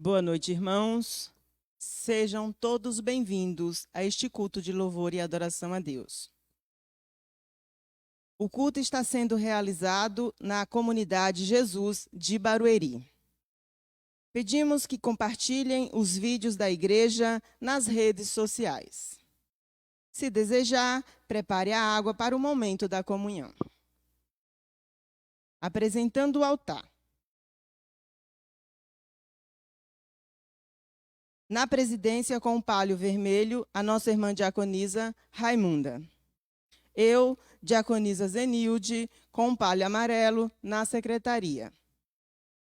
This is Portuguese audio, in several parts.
Boa noite, irmãos. Sejam todos bem-vindos a este culto de louvor e adoração a Deus. O culto está sendo realizado na comunidade Jesus de Barueri. Pedimos que compartilhem os vídeos da igreja nas redes sociais. Se desejar, prepare a água para o momento da comunhão. Apresentando o altar. Na presidência, com o palio vermelho, a nossa irmã diaconisa Raimunda. Eu, diaconisa Zenilde, com o palio amarelo, na secretaria.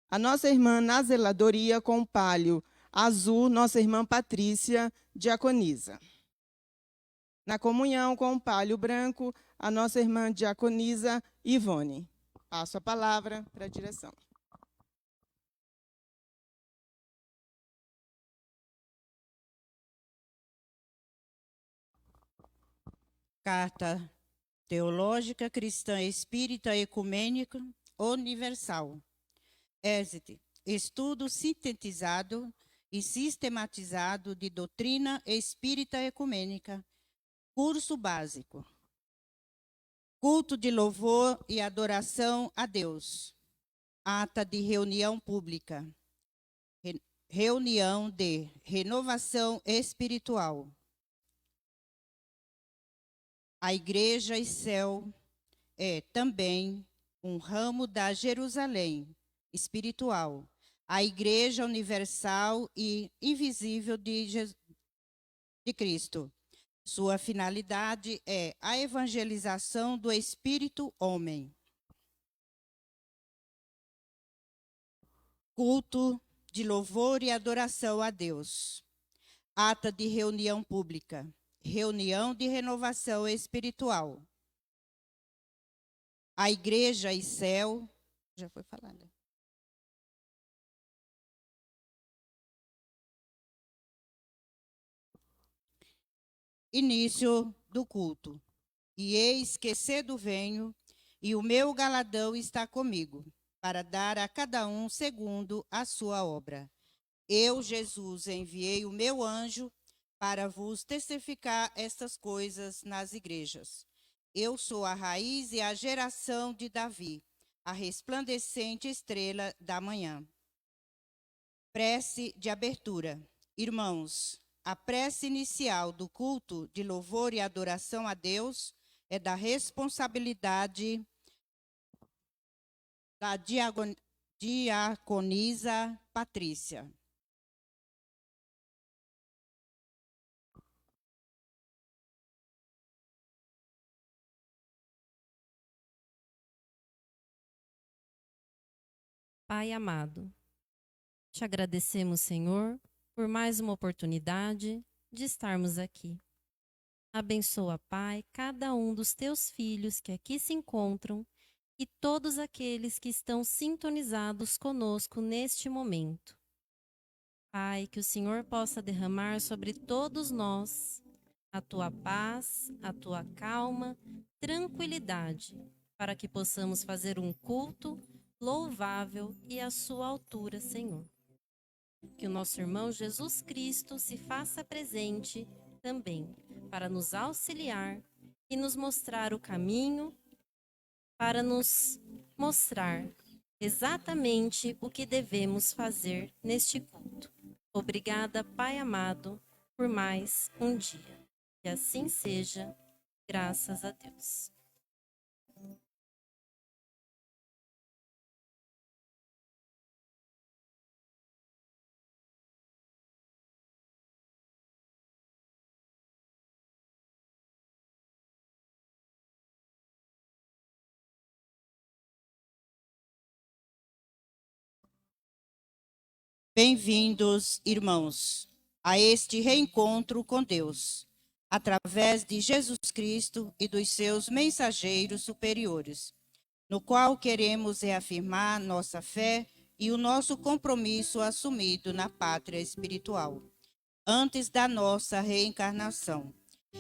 A nossa irmã na zeladoria, com o palio azul, nossa irmã Patrícia, diaconisa. Na comunhão, com o palio branco, a nossa irmã diaconisa Ivone. Passo a palavra para a direção. Carta Teológica Cristã Espírita Ecumênica Universal. Êxito. Estudo sintetizado e sistematizado de doutrina espírita ecumênica. Curso básico. Culto de louvor e adoração a Deus. Ata de reunião pública. Reunião de renovação espiritual. A Igreja e Céu é também um ramo da Jerusalém espiritual, a Igreja universal e invisível de Cristo. Sua finalidade é a evangelização do espírito homem. Culto de louvor e adoração a Deus. Ata de reunião pública. Reunião de renovação espiritual. A Igreja e Céu, já foi falado. Início do culto. E eis que cedo venho, e o meu galardão está comigo, para dar a cada um segundo a sua obra. Eu, Jesus, enviei o meu anjo para vos testificar estas coisas nas igrejas. Eu sou a raiz e a geração de Davi, a resplandecente estrela da manhã. Prece de abertura. Irmãos, a prece inicial do culto de louvor e adoração a Deus é da responsabilidade da diaconisa Patrícia. Pai amado, te agradecemos, Senhor, por mais uma oportunidade de estarmos aqui. Abençoa, Pai, cada um dos teus filhos que aqui se encontram e todos aqueles que estão sintonizados conosco neste momento. Pai, que o Senhor possa derramar sobre todos nós a tua paz, a tua calma, tranquilidade, para que possamos fazer um culto louvável e à sua altura, Senhor. Que o nosso irmão Jesus Cristo se faça presente também, para nos auxiliar e nos mostrar o caminho, para nos mostrar exatamente o que devemos fazer neste culto. Obrigada, Pai amado, por mais um dia. Que assim seja, graças a Deus. Bem-vindos, irmãos, a este reencontro com Deus, através de Jesus Cristo e dos seus mensageiros superiores, no qual queremos reafirmar nossa fé e o nosso compromisso assumido na pátria espiritual, antes da nossa reencarnação.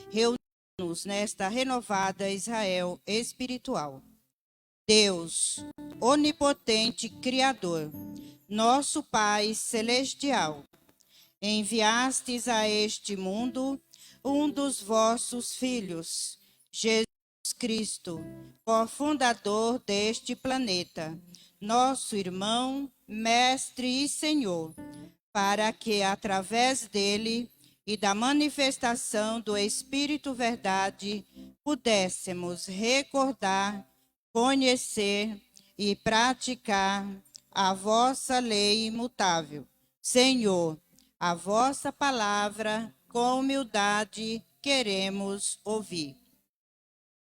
Reunimos nesta renovada Israel espiritual. Deus, onipotente Criador, nosso Pai celestial, enviastes a este mundo um dos vossos filhos, Jesus Cristo, cofundador deste planeta, nosso irmão, mestre e Senhor, para que, através dele e da manifestação do Espírito Verdade, pudéssemos recordar, conhecer e praticar a vossa lei imutável. Senhor, a vossa palavra, com humildade, queremos ouvir.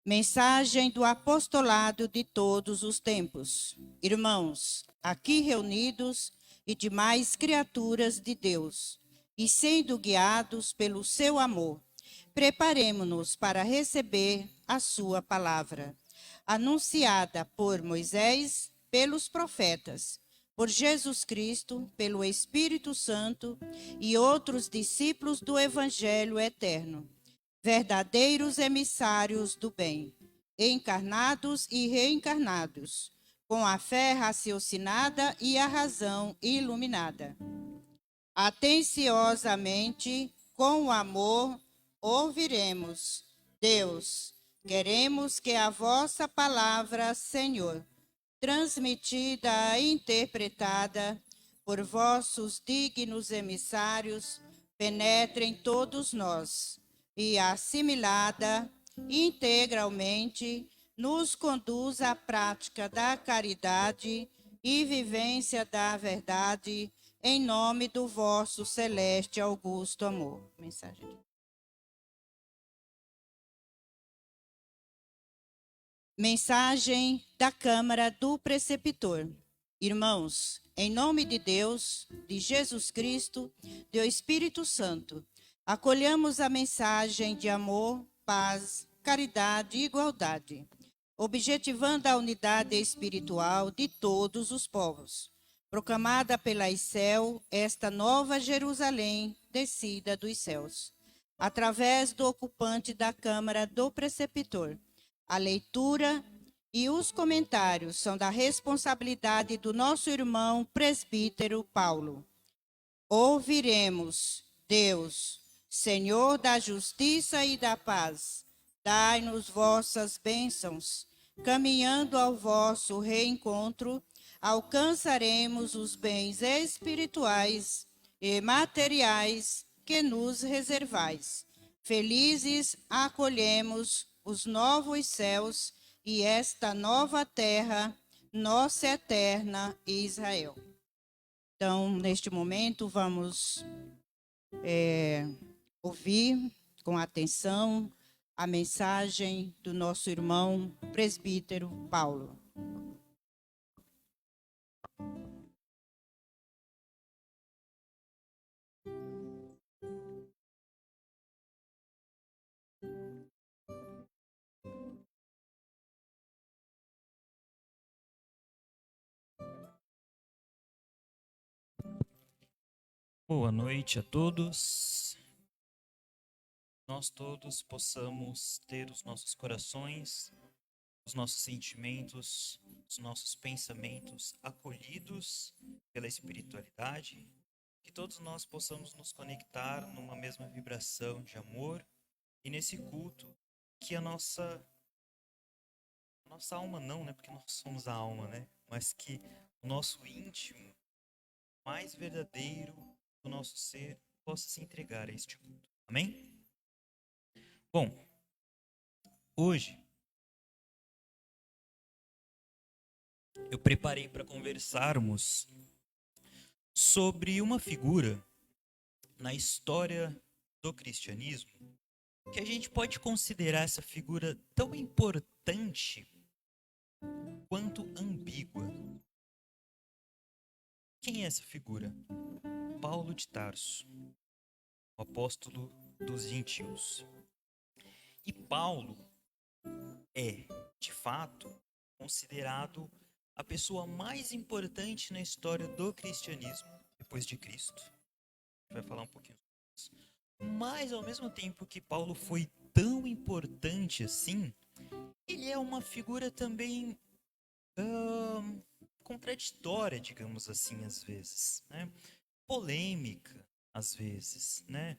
Mensagem do apostolado de todos os tempos. Irmãos, aqui reunidos e demais criaturas de Deus, e sendo guiados pelo seu amor, preparemo-nos para receber a sua palavra, anunciada por Moisés, pelos profetas, por Jesus Cristo, pelo Espírito Santo e outros discípulos do Evangelho eterno, verdadeiros emissários do bem, encarnados e reencarnados, com a fé raciocinada e a razão iluminada. Atenciosamente, com o amor, ouviremos. Deus, queremos que a vossa palavra, Senhor, transmitida e interpretada por vossos dignos emissários, penetre em todos nós e, assimilada integralmente, nos conduz à prática da caridade e vivência da verdade, em nome do vosso celeste augusto amor. Mensagem. Mensagem da Câmara do Preceptor. Irmãos, em nome de Deus, de Jesus Cristo, do Espírito Santo, acolhamos a mensagem de amor, paz, caridade e igualdade, objetivando a unidade espiritual de todos os povos, proclamada pela ICEL, esta nova Jerusalém descida dos céus, através do ocupante da Câmara do Preceptor. A leitura e os comentários são da responsabilidade do nosso irmão presbítero Paulo. Ouviremos, Deus, Senhor da justiça e da paz, dai-nos vossas bênçãos. Caminhando ao vosso reencontro, alcançaremos os bens espirituais e materiais que nos reservais. Felizes acolhemos os novos céus e esta nova terra, nossa eterna Israel. Então, neste momento, vamos ouvir com atenção a mensagem do nosso irmão presbítero Paulo. Boa noite a todos. Nós todos possamos ter os nossos corações, os nossos sentimentos, os nossos pensamentos acolhidos pela espiritualidade, que todos nós possamos nos conectar numa mesma vibração de amor e nesse culto que a nossa alma não, né? Porque nós somos a alma, né? Mas que o nosso íntimo mais verdadeiro do nosso ser possa se entregar a este culto. Amém? Bom, hoje eu preparei para conversarmos sobre uma figura na história do cristianismo que a gente pode considerar essa figura tão importante quanto ambígua. Quem é essa figura? Paulo de Tarso, o apóstolo dos gentios. E Paulo é, de fato, considerado a pessoa mais importante na história do cristianismo depois de Cristo. A gente vai falar um pouquinho sobre isso. Mas, ao mesmo tempo que Paulo foi tão importante assim, ele é uma figura também contraditória, digamos assim, às vezes, né? Polêmica, às vezes, né?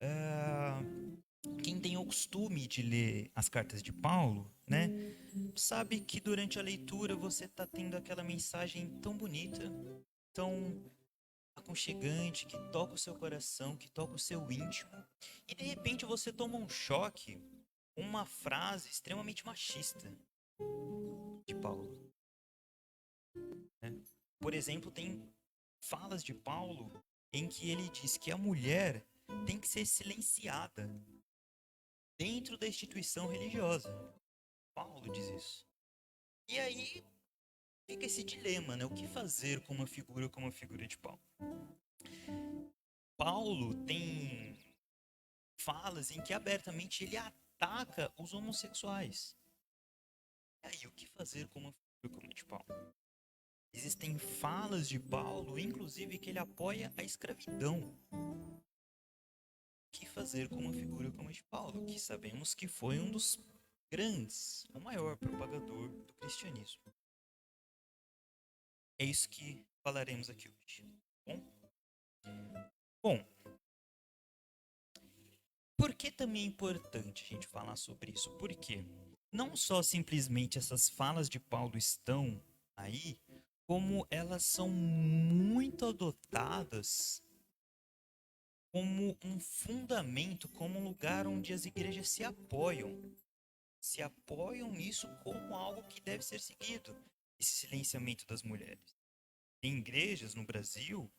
Ah, quem tem o costume de ler as cartas de Paulo, né, sabe que durante a leitura você está tendo aquela mensagem tão bonita, tão aconchegante, que toca o seu coração, que toca o seu íntimo, e de repente você toma um choque com uma frase extremamente machista de Paulo, né? Por exemplo, tem falas de Paulo em que ele diz que a mulher tem que ser silenciada dentro da instituição religiosa. Paulo diz isso. E aí fica esse dilema, né? O que fazer com uma figura como a figura de Paulo? Paulo tem falas em que abertamente ele ataca os homossexuais. E aí, o que fazer com uma figura como a de Paulo? Existem falas de Paulo, inclusive, que ele apoia a escravidão. O que fazer com uma figura como a de Paulo, que sabemos que foi um dos grandes, o maior propagador do cristianismo? É isso que falaremos aqui hoje. Bom, por que também é importante a gente falar sobre isso? Porque não só simplesmente essas falas de Paulo estão aí, como elas são muito adotadas como um fundamento, como um lugar onde as igrejas se apoiam nisso como algo que deve ser seguido, esse silenciamento das mulheres. Tem igrejas no Brasil,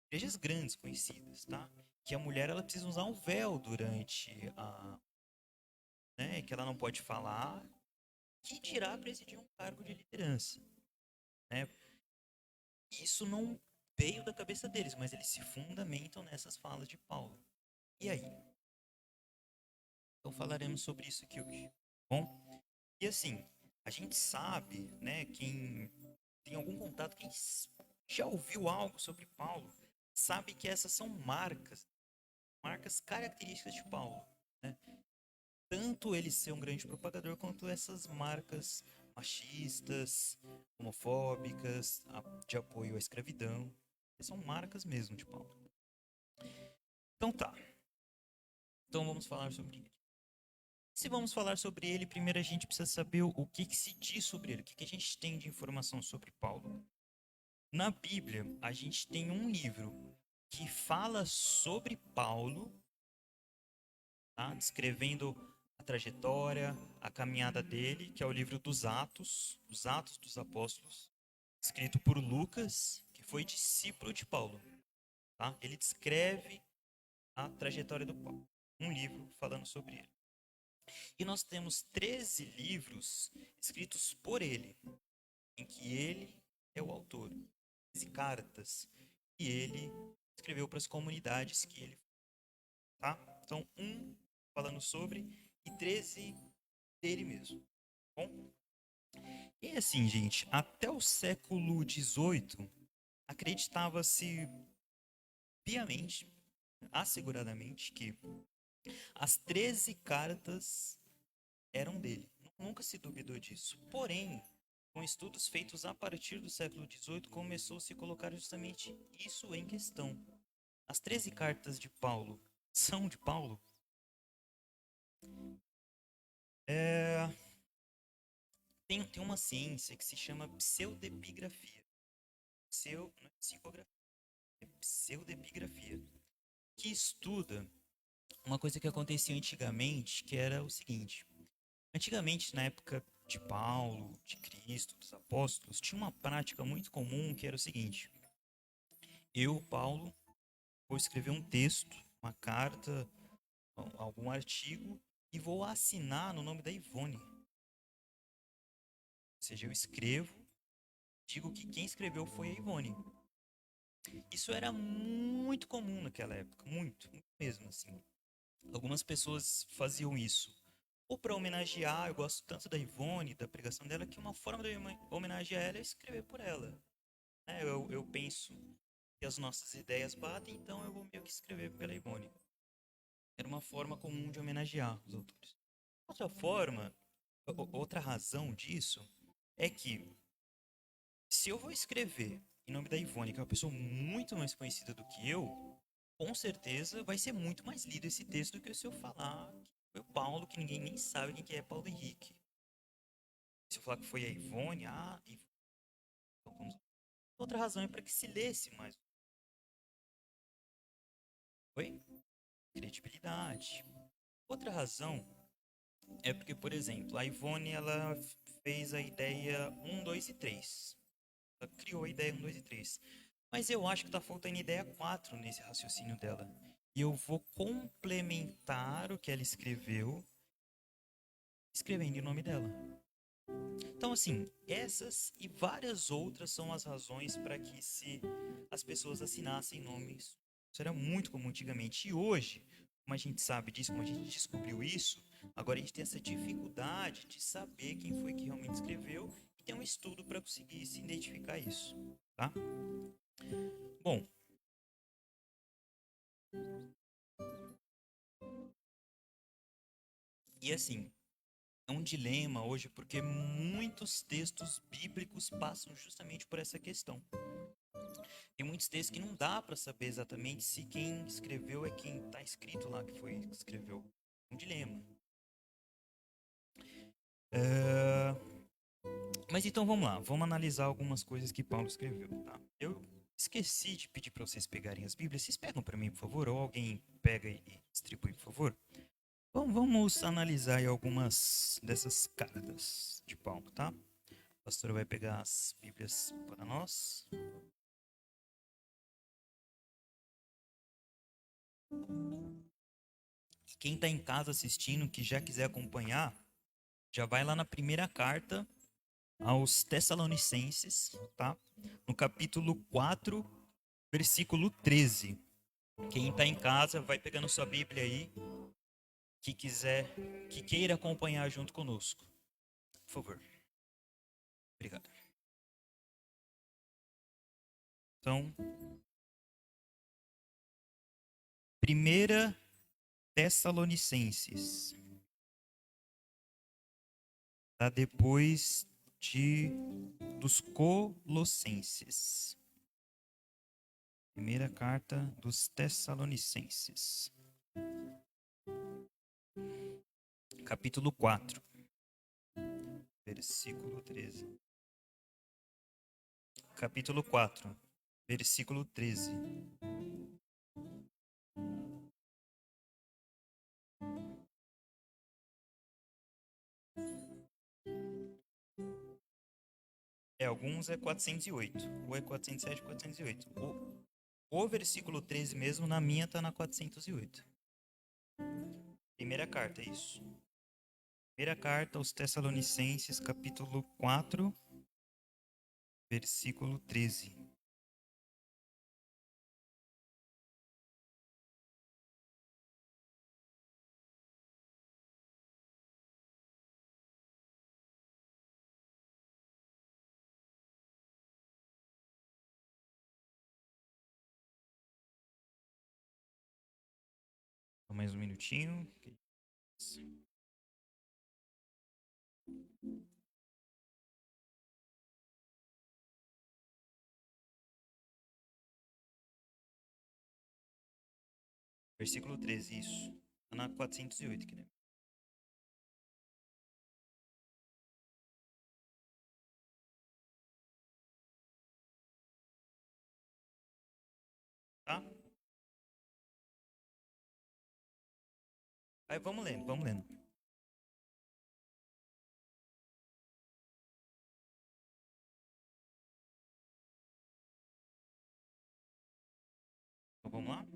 igrejas grandes, conhecidas, tá? Que a mulher ela precisa usar um véu durante a, né, que ela não pode falar, que dirá presidir um cargo de liderança, né? Isso não veio da cabeça deles, mas eles se fundamentam nessas falas de Paulo. E aí? Então falaremos sobre isso aqui hoje. Bom, e assim, a gente sabe, né, quem tem algum contato, quem já ouviu algo sobre Paulo, sabe que essas são marcas características de Paulo, né? Tanto ele ser um grande propagador, quanto essas marcas machistas, homofóbicas, de apoio à escravidão. São marcas mesmo de Paulo. Então tá. Então vamos falar sobre ele. Se vamos falar sobre ele, primeiro a gente precisa saber o que se diz sobre ele, o que a gente tem de informação sobre Paulo. Na Bíblia, a gente tem um livro que fala sobre Paulo, tá? Descrevendo a trajetória, a caminhada dele, que é o livro dos Atos dos Apóstolos, escrito por Lucas, que foi discípulo de Paulo. Tá? Ele descreve a trajetória do Paulo. Um livro falando sobre ele. E nós temos 13 livros escritos por ele, em que ele é o autor. 13 cartas que ele escreveu para as comunidades que ele. Tá? Então, um falando sobre e 13 dele mesmo. Bom? E assim, gente, até o século XVIII, acreditava-se piamente, asseguradamente, que as 13 cartas eram dele. Nunca se duvidou disso. Porém, com estudos feitos a partir do século XVIII, começou a se colocar justamente isso em questão. As 13 cartas de Paulo são de Paulo? Tem uma ciência que se chama pseudepigrafia. Não é psicografia, é pseudepigrafia, que estuda uma coisa que acontecia antigamente, que era o seguinte. Antigamente, na época de Paulo, de Cristo, dos apóstolos, tinha uma prática muito comum que era o seguinte. Eu, Paulo, vou escrever um texto, uma carta, algum artigo, e vou assinar no nome da Ivone. Ou seja, eu escrevo, digo que quem escreveu foi a Ivone. Isso era muito comum naquela época, muito mesmo assim. Algumas pessoas faziam isso. Ou para homenagear, eu gosto tanto da Ivone, da pregação dela, que uma forma de homenagear ela é escrever por ela. Né? Eu penso que as nossas ideias batem, então eu vou meio que escrever pela Ivone. Era uma forma comum de homenagear os autores. Outra forma, outra razão disso, é que Se eu vou escrever em nome da Ivone, que é uma pessoa muito mais conhecida do que eu, com certeza vai ser muito mais lido esse texto do que se eu falar que foi o Paulo, que ninguém nem sabe quem que é Paulo Henrique. Se eu falar que foi a Ivone, então outra razão é para que se lesse mais. Oi? Credibilidade. Outra razão é porque, por exemplo, a Ivone ela fez a ideia 1, 2 e 3. Ela criou a ideia 1, 2 e 3. Mas eu acho que tá faltando ideia 4 nesse raciocínio dela. E eu vou complementar o que ela escreveu, escrevendo o nome dela. Então, assim, essas e várias outras são as razões para que se as pessoas assinassem nomes. Isso era muito comum antigamente. E hoje, como a gente sabe disso, como a gente descobriu isso, agora a gente tem essa dificuldade de saber quem foi que realmente escreveu e tem um estudo para conseguir se identificar isso, tá? Bom, e assim, é um dilema hoje porque muitos textos bíblicos passam justamente por essa questão. Tem muitos textos que não dá para saber exatamente se quem escreveu é quem está escrito lá que foi que escreveu. É um dilema. É, Mas então vamos lá, vamos analisar algumas coisas que Paulo escreveu, tá? Eu esqueci de pedir para vocês pegarem as Bíblias. Vocês pegam para mim, por favor? Ou alguém pega e distribui, por favor? Bom, vamos analisar aí algumas dessas cartas de Paulo, tá? A pastora vai pegar as Bíblias para nós. E quem está em casa assistindo, que já quiser acompanhar, já vai lá na primeira carta aos Tessalonicenses, tá? No capítulo 4, versículo 13. Quem está em casa, vai pegando sua Bíblia aí, que quiser, que queira acompanhar junto conosco. Por favor. Obrigado. Então, primeira Tessalonicenses. Tá depois dos Colossenses. Primeira carta dos Tessalonicenses. Capítulo 4, versículo 13. Capítulo 4, versículo 13. Alguns é 408, ou é 407, 408. O versículo 13 mesmo, na minha, tá na 408. Primeira carta, é isso. Primeira carta aos Tessalonicenses, capítulo 4, versículo 13. Mais um minutinho. Versículo 13, isso. Tá na 408, que nem. Tá? Aí vamos lendo, vamos lendo. Então vamos lá?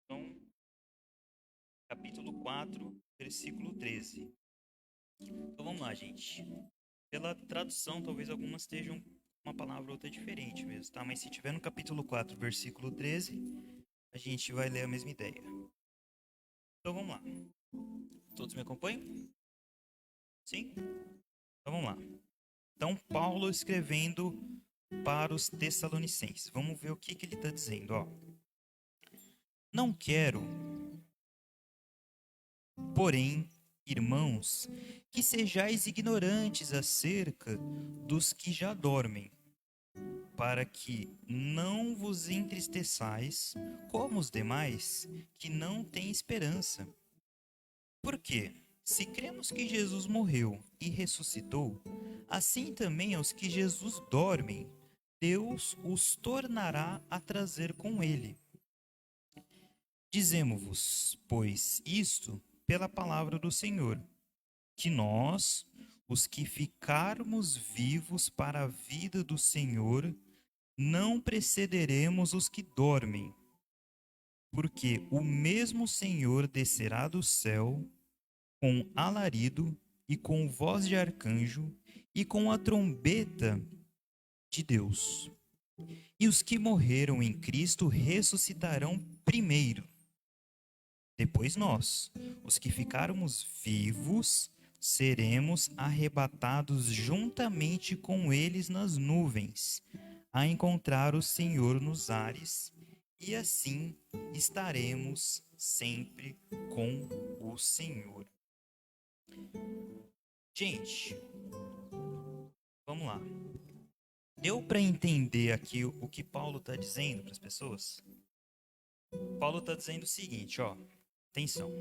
Então, capítulo 4, versículo 13. Então vamos lá, gente. Pela tradução, talvez algumas estejam uma palavra ou outra diferente mesmo, tá? Mas se tiver no capítulo 4, versículo 13, a gente vai ler a mesma ideia. Então vamos lá. Todos me acompanham? Sim? Então vamos lá. Então, Paulo escrevendo para os Tessalonicenses. Vamos ver o que ele está dizendo, ó. Não quero, porém, irmãos, que sejais ignorantes acerca dos que já dormem, para que não vos entristeçais como os demais que não têm esperança. Porque, se cremos que Jesus morreu e ressuscitou, assim também aos que Jesus dormem, Deus os tornará a trazer com ele. Dizemo-vos, pois, isto pela palavra do Senhor, que nós, os que ficarmos vivos para a vida do Senhor, não precederemos os que dormem. Porque o mesmo Senhor descerá do céu com alarido e com voz de arcanjo e com a trombeta de Deus. E os que morreram em Cristo ressuscitarão primeiro. Depois nós, os que ficarmos vivos, seremos arrebatados juntamente com eles nas nuvens, a encontrar o Senhor nos ares, e assim estaremos sempre com o Senhor. Gente, vamos lá. Deu para entender aqui o que Paulo está dizendo para as pessoas? Paulo está dizendo o seguinte, ó, atenção.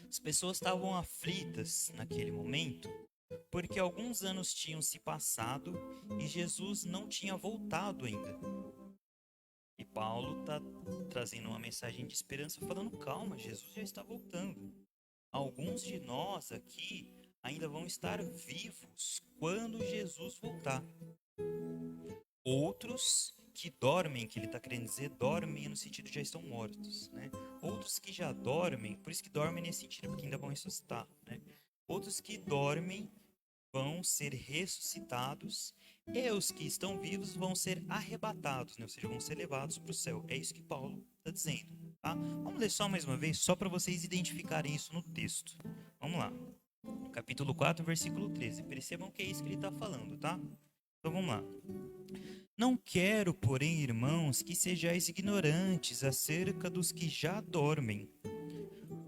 As pessoas estavam aflitas naquele momento porque alguns anos tinham se passado e Jesus não tinha voltado ainda. E Paulo está trazendo uma mensagem de esperança, falando: calma, Jesus já está voltando. Alguns de nós aqui ainda vão estar vivos quando Jesus voltar. Outros que dormem, que ele está querendo dizer, dormem no sentido de já estão mortos, né? Outros que já dormem, por isso que dormem nesse sentido, porque ainda vão ressuscitar, né? Outros que dormem vão ser ressuscitados, e os que estão vivos vão ser arrebatados, né? Ou seja, vão ser levados para o céu. É isso que Paulo está dizendo, tá? Vamos ler só mais uma vez, só para vocês identificarem isso no texto. Vamos lá. Capítulo 4, versículo 13. Percebam que é isso que ele está falando, tá? Então vamos lá. Não quero, porém, irmãos, que sejais ignorantes acerca dos que já dormem,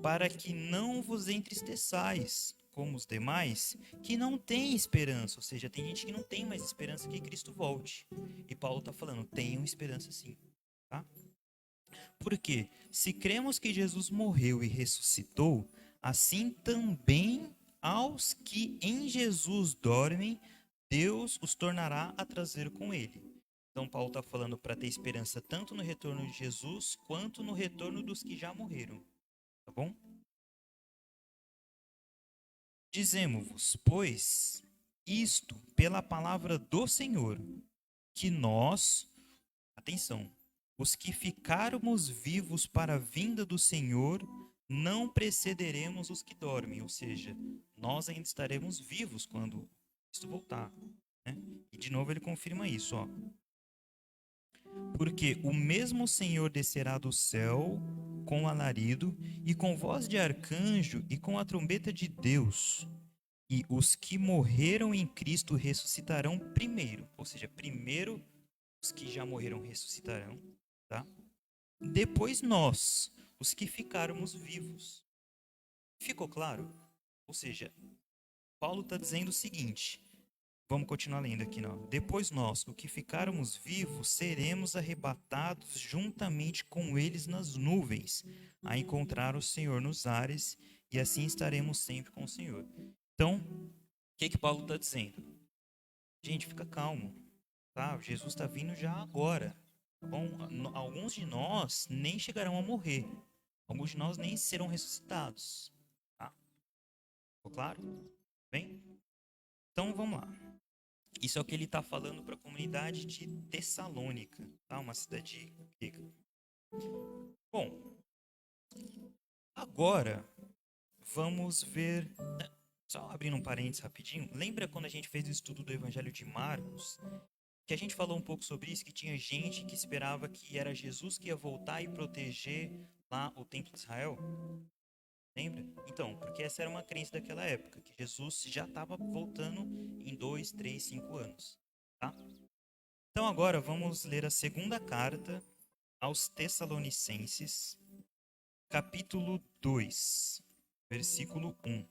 para que não vos entristeçais, como os demais, que não têm esperança. Ou seja, tem gente que não tem mais esperança que Cristo volte. E Paulo está falando, tenham esperança sim. Tá? Porque, se cremos que Jesus morreu e ressuscitou, assim também aos que em Jesus dormem, Deus os tornará a trazer com ele. Então, Paulo está falando para ter esperança tanto no retorno de Jesus, quanto no retorno dos que já morreram. Tá bom? Dizemo-vos, pois, isto pela palavra do Senhor, que nós, atenção, os que ficarmos vivos para a vinda do Senhor, não precederemos os que dormem. Ou seja, nós ainda estaremos vivos quando Cristo voltar. Né? E de novo ele confirma isso, ó. Porque o mesmo Senhor descerá do céu com alarido e com voz de arcanjo e com a trombeta de Deus. E os que morreram em Cristo ressuscitarão primeiro. Ou seja, primeiro os que já morreram ressuscitarão, tá? Depois nós, os que ficarmos vivos. Ficou claro? Ou seja, Paulo está dizendo o seguinte. Vamos continuar lendo aqui, não. Depois nós, o que ficarmos vivos, seremos arrebatados juntamente com eles nas nuvens, a encontrar o Senhor nos ares, e assim estaremos sempre com o Senhor. Então, o que Paulo está dizendo? Gente, fica calmo, tá? Jesus está vindo já agora, tá bom? Alguns de nós nem chegarão a morrer. Alguns de nós nem serão ressuscitados, tá? Ficou claro? Bem? Então, vamos lá. Isso é o que ele está falando para a comunidade de Tessalônica, tá? Uma cidade grega. Bom, agora vamos ver... Só abrindo um parênteses rapidinho. Lembra quando a gente fez o estudo do Evangelho de Marcos? Que a gente falou um pouco sobre isso, que tinha gente que esperava que era Jesus que ia voltar e proteger lá o Templo de Israel? Lembra? Então, porque essa era uma crença daquela época, que Jesus já estava voltando em 2, 3, 5 anos. Tá? Então agora vamos ler a segunda carta aos Tessalonicenses, capítulo 2, versículo 1.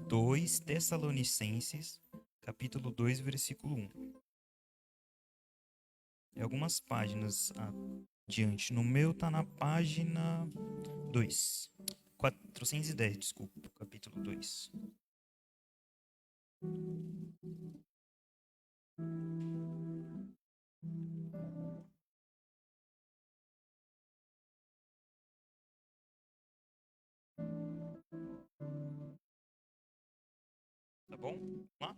2 Tessalonicenses, capítulo 2, versículo 1. É algumas páginas adiante. No meu tá na página 2. 410, desculpa, capítulo 2. Tá bom? Vamos lá?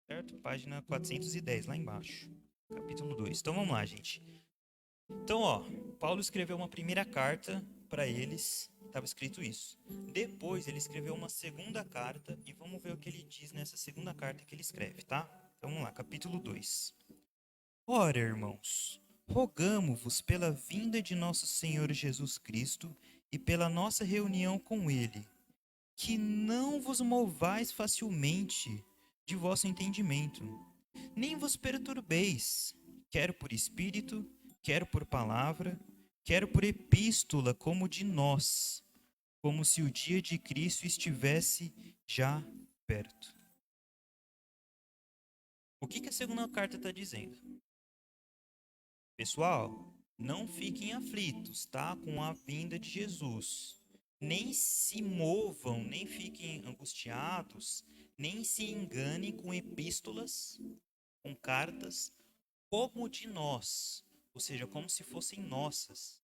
Certo? Página 410, lá embaixo. Capítulo 2. Então vamos lá, gente. Então, Paulo escreveu uma primeira carta para eles, estava escrito isso. Depois ele escreveu uma segunda carta e vamos ver o que ele diz nessa segunda carta que ele escreve, tá? Então vamos lá, capítulo 2. Ora, irmãos, rogamo-vos pela vinda de nosso Senhor Jesus Cristo e pela nossa reunião com ele, que não vos movais facilmente de vosso entendimento, nem vos perturbeis, quer por espírito, quer por palavra, quer por epístola, como de nós, como se o dia de Cristo estivesse já perto. O que a segunda carta está dizendo? Pessoal, não fiquem aflitos, tá? Com a vinda de Jesus. Nem se movam, nem fiquem angustiados, nem se enganem com epístolas, com cartas, como de nós, ou seja, como se fossem nossas.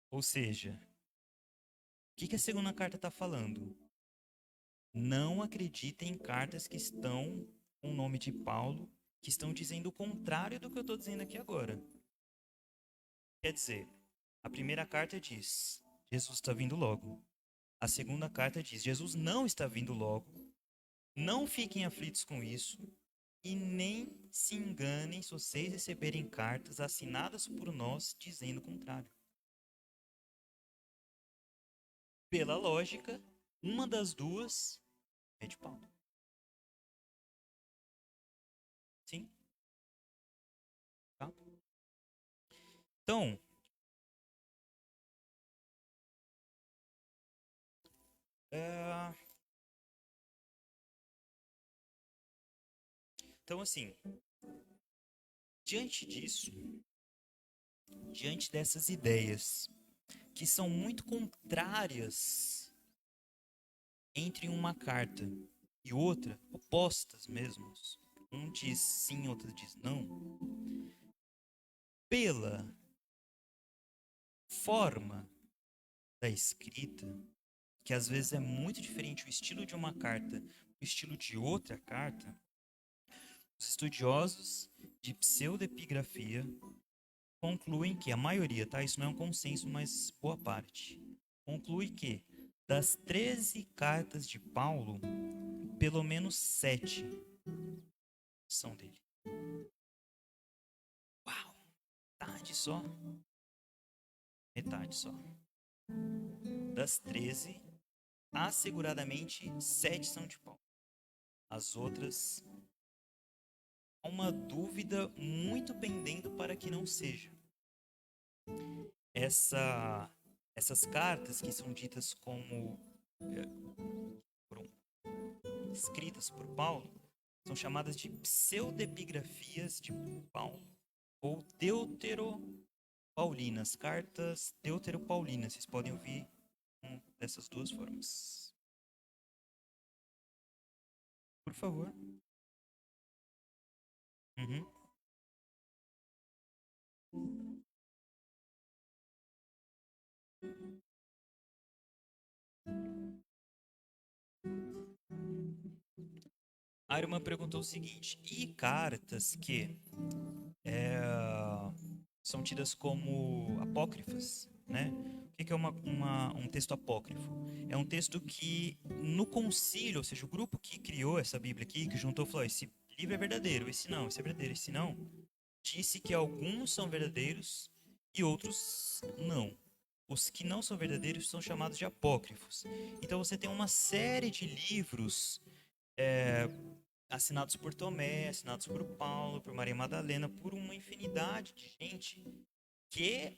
Ou seja, o que a segunda carta está falando? Não acreditem em cartas que estão com o nome de Paulo, que estão dizendo o contrário do que eu estou dizendo aqui agora. Quer dizer, a primeira carta diz, Jesus está vindo logo. A segunda carta diz, Jesus não está vindo logo. Não fiquem aflitos com isso e nem se enganem se vocês receberem cartas assinadas por nós dizendo o contrário. Pela lógica, uma das duas é de Paulo. Sim? Tá? Então, assim, diante disso, diante dessas ideias que são muito contrárias entre uma carta e outra, opostas mesmo, um diz sim, outro diz não, pela forma da escrita, que às vezes é muito diferente o estilo de uma carta do estilo de outra carta, os estudiosos de pseudepigrafia concluem que a maioria, tá? Isso não é um consenso, mas boa parte, conclui que das 13 cartas de Paulo, pelo menos 7 são dele. Uau! Metade só. Metade só. Das 13, asseguradamente 7 são de Paulo. As outras, há uma dúvida muito pendendo para que não seja. Essas cartas que são ditas como escritas por Paulo são chamadas de pseudepigrafias de Paulo ou deuteropaulinas, cartas deuteropaulinas. Vocês podem ouvir dessas duas formas. Por favor. Uhum. A irmã perguntou o seguinte: e cartas que são tidas como apócrifas, né? O que é um texto apócrifo? É um texto que no concílio, ou seja, o grupo que criou essa Bíblia aqui, que juntou, falou: esse livro é verdadeiro, esse não, esse é verdadeiro, esse não. Disse que alguns são verdadeiros e outros não. Os que não são verdadeiros são chamados de apócrifos. Então você tem uma série de livros assinados por Tomé, assinados por Paulo, por Maria Madalena, por uma infinidade de gente que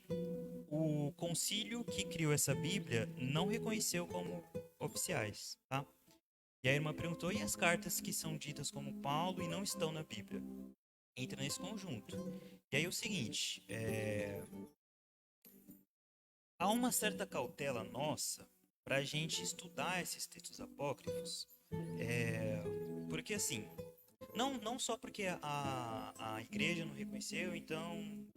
o concílio que criou essa Bíblia não reconheceu como oficiais, tá? E a irmã perguntou, e as cartas que são ditas como Paulo e não estão na Bíblia? Entra nesse conjunto. E aí é o seguinte, há uma certa cautela nossa para a gente estudar esses textos apócrifos, porque assim, não só porque a igreja não reconheceu, então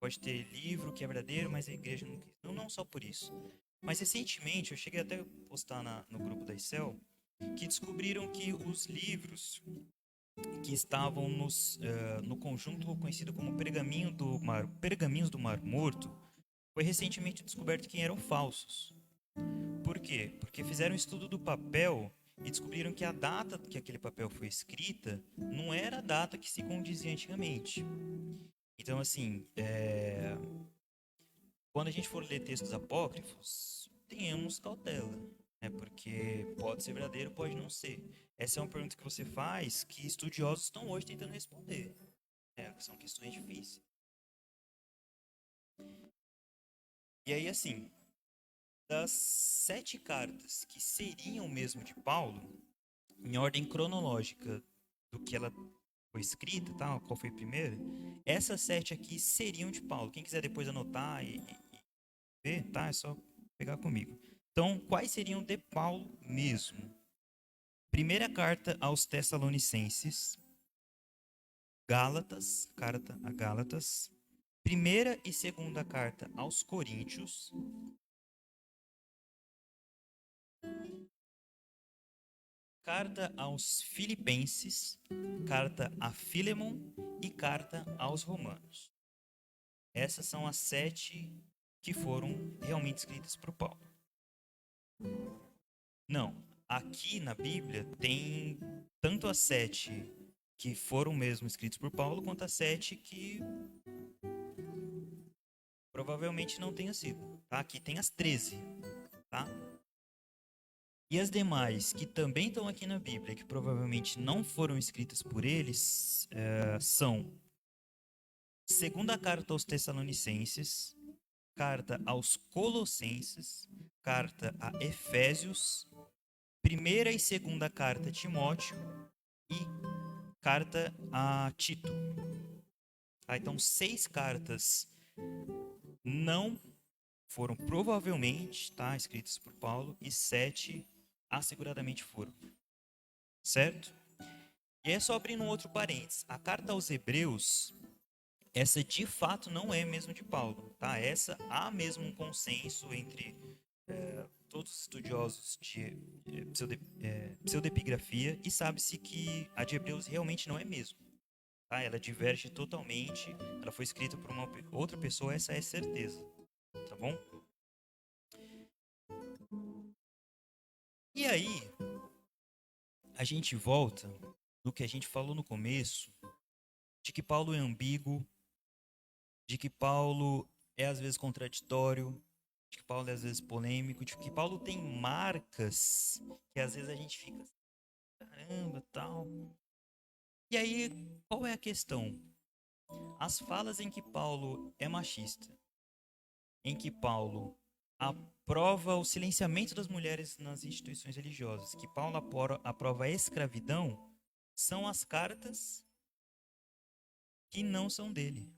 pode ter livro que é verdadeiro, mas a igreja não quis. Não só por isso. Mas recentemente, eu cheguei até a postar no grupo da ICEL, que descobriram que os livros que estavam no conjunto conhecido como Pergaminhos do Mar Morto, foi recentemente descoberto que eram falsos. Por quê? Porque fizeram um estudo do papel e descobriram que a data que aquele papel foi escrita não era a data que se condizia antigamente. Então, assim, quando a gente for ler textos apócrifos, tenhamos cautela, né? Porque pode ser verdadeiro, pode não ser. Essa é uma pergunta que você faz que estudiosos estão hoje tentando responder. São questões difíceis. E aí, assim, das 7 cartas que seriam mesmo de Paulo, em ordem cronológica do que ela foi escrita, tá? Qual foi a primeira? Essas 7 aqui seriam de Paulo. Quem quiser depois anotar e ver, tá? É só pegar comigo. Então, quais seriam de Paulo mesmo? Primeira carta aos Tessalonicenses, Gálatas, carta a Gálatas, primeira e segunda carta aos Coríntios, carta aos Filipenses, carta a Filemon e carta aos Romanos. Essas são as 7 que foram realmente escritas por Paulo. Não, aqui na Bíblia tem tanto as 7 que foram mesmo escritos por Paulo, quanto as 7 que provavelmente não tenha sido. Tá? Aqui tem as 13, tá? E as demais, que também estão aqui na Bíblia, que provavelmente não foram escritas por eles, são segunda carta aos Tessalonicenses, carta aos Colossenses, carta a Efésios, primeira e segunda carta a Timóteo e carta a Tito. Então, 6 cartas não foram provavelmente escritas por Paulo e 7 asseguradamente foram. Certo? E é só abrindo um outro parênteses. A carta aos Hebreus, essa de fato não é mesmo de Paulo. Tá? Essa há mesmo um consenso entre todos os estudiosos de pseudepigrafia e sabe-se que a de Hebreus realmente não é mesmo. Tá? Ela diverge totalmente. Ela foi escrita por uma outra pessoa, essa é certeza. Tá bom? E aí, a gente volta no que a gente falou no começo, de que Paulo é ambíguo, de que Paulo é às vezes contraditório, de que Paulo é às vezes polêmico, de que Paulo tem marcas que às vezes a gente fica, caramba, tal. E aí, qual é a questão? As falas em que Paulo é machista, em que Paulo aprova o silenciamento das mulheres nas instituições religiosas, que Paulo aprova a escravidão, são as cartas que não são dele.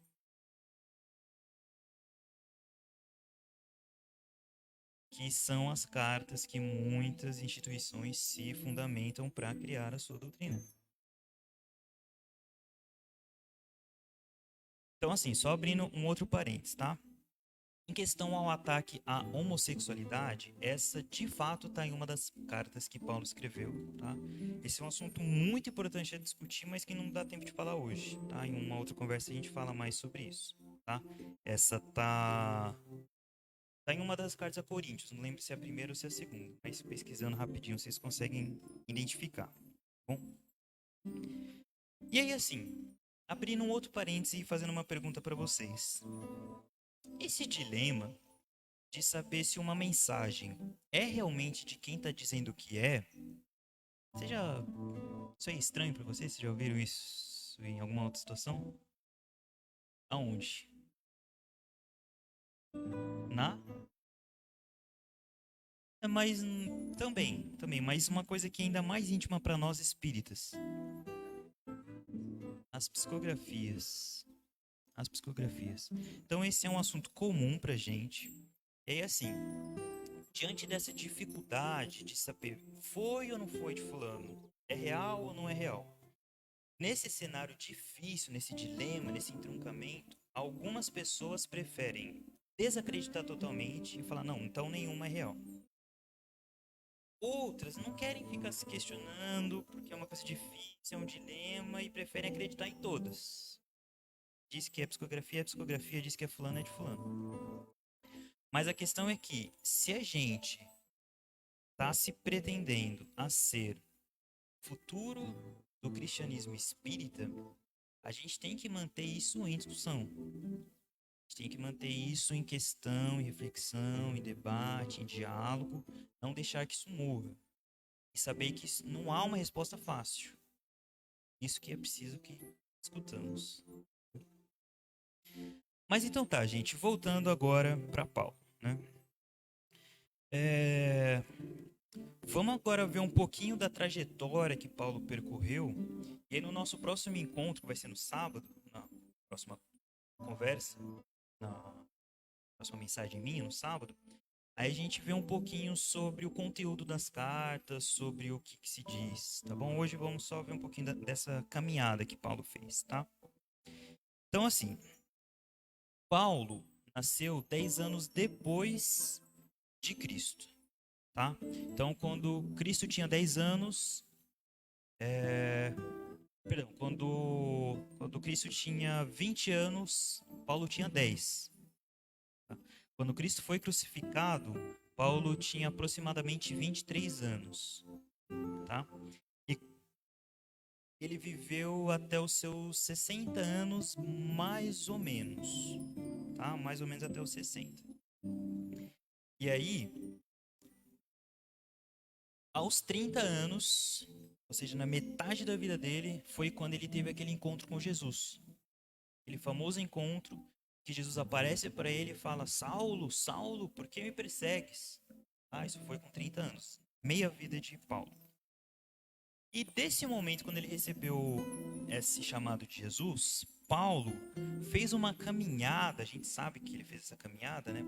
Que são as cartas que muitas instituições se fundamentam para criar a sua doutrina. Então, assim, só abrindo um outro parênteses, tá? Em questão ao ataque à homossexualidade, essa de fato está em uma das cartas que Paulo escreveu, tá? Esse é um assunto muito importante a discutir, mas que não dá tempo de falar hoje, tá? Em uma outra conversa a gente fala mais sobre isso, tá? Essa tá em uma das cartas a Coríntios, não lembro se é a primeira ou se é a segunda, mas pesquisando rapidinho vocês conseguem identificar, bom? E aí, assim, abrindo um outro parêntese e fazendo uma pergunta para vocês. Esse dilema de saber se uma mensagem é realmente de quem está dizendo que é, você já Isso é estranho para vocês? Vocês já ouviram isso em alguma outra situação? Aonde? Na? Mas também, mas uma coisa que é ainda mais íntima para nós espíritas. As psicografias. As psicografias. Então esse é um assunto comum pra gente. E aí assim, diante dessa dificuldade de saber foi ou não foi de fulano, é real ou não é real? Nesse cenário difícil, nesse dilema, nesse entroncamento, algumas pessoas preferem desacreditar totalmente e falar, não, então nenhuma é real. Outras não querem ficar se questionando, porque é uma coisa difícil, é um dilema, e preferem acreditar em todas. Diz que é psicografia, diz que é fulano, é de fulano. Mas a questão é que, se a gente está se pretendendo a ser futuro do cristianismo espírita, a gente tem que manter isso em discussão. A gente tem que manter isso em questão, em reflexão, em debate, em diálogo, não deixar que isso morra. E saber que não há uma resposta fácil. Isso que é preciso que escutamos. Mas então tá, gente, voltando agora para Paulo, né? Vamos agora ver um pouquinho da trajetória que Paulo percorreu. E aí no nosso próximo encontro, que vai ser no sábado, na próxima conversa, na próxima mensagem minha, no sábado, aí a gente vê um pouquinho sobre o conteúdo das cartas, sobre o que se diz, tá bom? Hoje vamos só ver um pouquinho dessa caminhada que Paulo fez, tá? Então, assim, Paulo nasceu 10 anos depois de Cristo, tá? Então, quando Cristo tinha 10 anos, quando Cristo tinha 20 anos, Paulo tinha 10. Tá? Quando Cristo foi crucificado, Paulo tinha aproximadamente 23 anos, tá? E ele viveu até os seus 60 anos, mais ou menos, tá? Mais ou menos até os 60. E aí, aos 30 anos, ou seja, na metade da vida dele, foi quando ele teve aquele encontro com Jesus. Aquele famoso encontro que Jesus aparece para ele e fala: Saulo, Saulo, por que me persegues? Ah, isso foi com 30 anos. Meia vida de Paulo. E desse momento, quando ele recebeu esse chamado de Jesus, Paulo fez uma caminhada. A gente sabe que ele fez essa caminhada, né?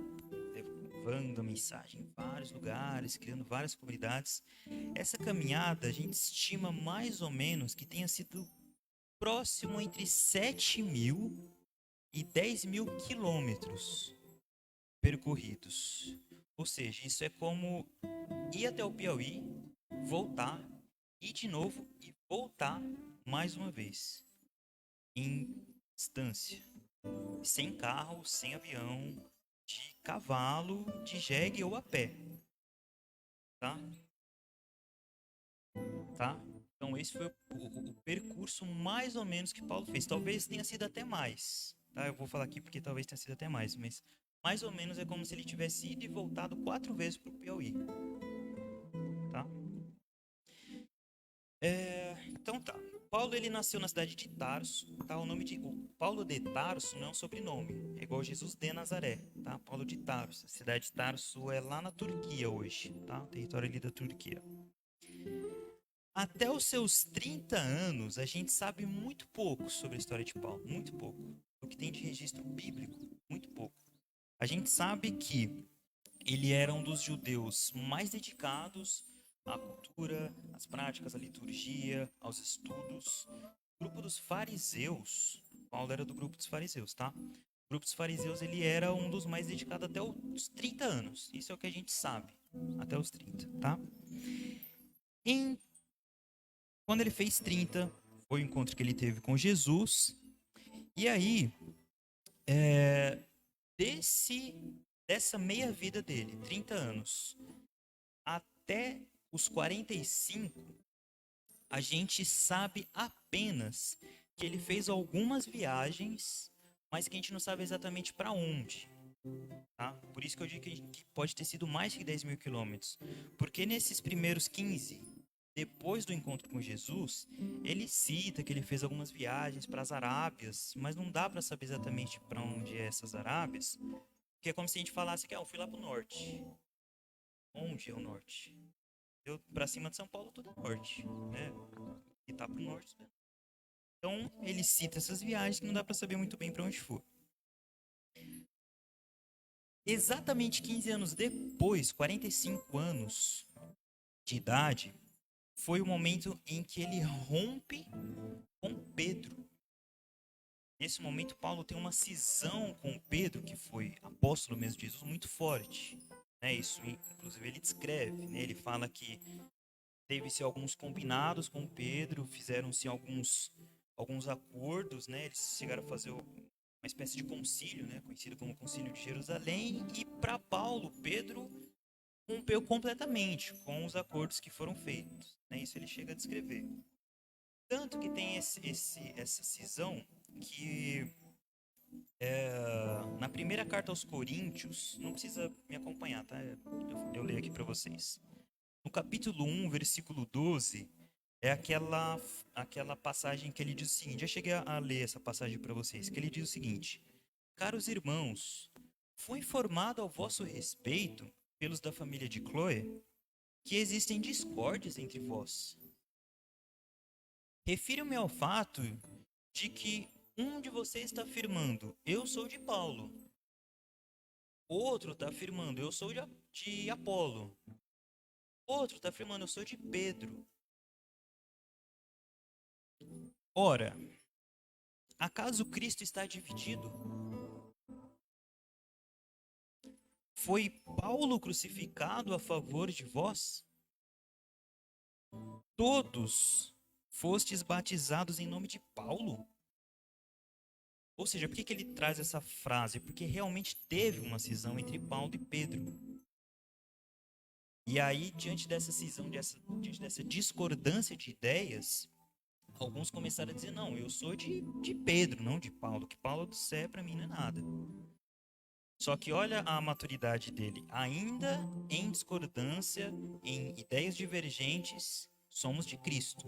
Levando a mensagem em vários lugares, criando várias comunidades. Essa caminhada, a gente estima mais ou menos que tenha sido próximo entre 7.000 e 10.000 quilômetros percorridos. Ou seja, isso é como ir até o Piauí, voltar, ir de novo e voltar mais uma vez. Em distância. Sem carro, sem avião, de cavalo, de jegue ou a pé. Tá? Tá? Então esse foi o percurso mais ou menos que Paulo fez. Talvez tenha sido até mais. Tá? Eu vou falar aqui porque talvez tenha sido até mais. Mas mais ou menos é como se ele tivesse ido e voltado 4 vezes para o Piauí. Tá? Então tá. Paulo ele nasceu na cidade de Tarso. Tá? O Paulo de Tarso não é um sobrenome. É igual Jesus de Nazaré. Tá? Paulo de Tarso. A cidade de Tarso é lá na Turquia hoje. Tá? Território ali da Turquia. Até os seus 30 anos, a gente sabe muito pouco sobre a história de Paulo. Muito pouco. O que tem de registro bíblico, muito pouco. A gente sabe que ele era um dos judeus mais dedicados à cultura, às práticas, à liturgia, aos estudos. O grupo dos fariseus, Paulo era do grupo dos fariseus, tá? O grupo dos fariseus, ele era um dos mais dedicados até os 30 anos. Isso é o que a gente sabe, até os 30, tá? Quando ele fez 30, foi o encontro que ele teve com Jesus. E aí, dessa meia vida dele, 30 anos, até os 45, a gente sabe apenas que ele fez algumas viagens, mas que a gente não sabe exatamente para onde. Tá? Por isso que eu digo que pode ter sido mais que 10.000 quilômetros. Porque nesses primeiros 15, depois do encontro com Jesus, ele cita que ele fez algumas viagens para as Arábias, mas não dá para saber exatamente para onde é essas Arábias, porque é como se a gente falasse que eu fui lá para o norte. Onde é o norte? Eu para cima de São Paulo tudo é norte, né? E tá para o norte. Né? Então ele cita essas viagens que não dá para saber muito bem para onde for. Exatamente 15 anos depois, 45 anos de idade, foi o momento em que ele rompe com Pedro. Nesse momento, Paulo tem uma cisão com Pedro, que foi apóstolo mesmo de Jesus, muito forte. Né? Isso, inclusive, ele descreve. Né? Ele fala que teve-se alguns combinados com Pedro, fizeram-se alguns acordos. Né? Eles chegaram a fazer uma espécie de concílio, né? Conhecido como Concílio de Jerusalém. E para Paulo, Pedro rompeu completamente com os acordos que foram feitos. Né? Isso ele chega a descrever. Tanto que tem essa cisão que na primeira carta aos Coríntios, não precisa me acompanhar, tá? Eu leio aqui para vocês. No capítulo 1, versículo 12, é aquela passagem que ele diz o seguinte, já cheguei a ler essa passagem para vocês, que ele diz o seguinte: caros irmãos, foi informado ao vosso respeito, pelos da família de Cloé, que existem discórdias entre vós. Refiro-me ao fato de que um de vocês está afirmando, eu sou de Paulo. Outro está afirmando, eu sou de Apolo. Outro está afirmando, eu sou de Pedro. Ora, acaso Cristo está dividido? Foi Paulo crucificado a favor de vós? Todos fostes batizados em nome de Paulo? Ou seja, por que ele traz essa frase? Porque realmente teve uma cisão entre Paulo e Pedro. E aí, diante dessa cisão, diante dessa discordância de ideias, alguns começaram a dizer, não, eu sou de Pedro, não de Paulo. Que Paulo disser para mim não é nada. Só que olha a maturidade dele. Ainda em discordância, em ideias divergentes, somos de Cristo.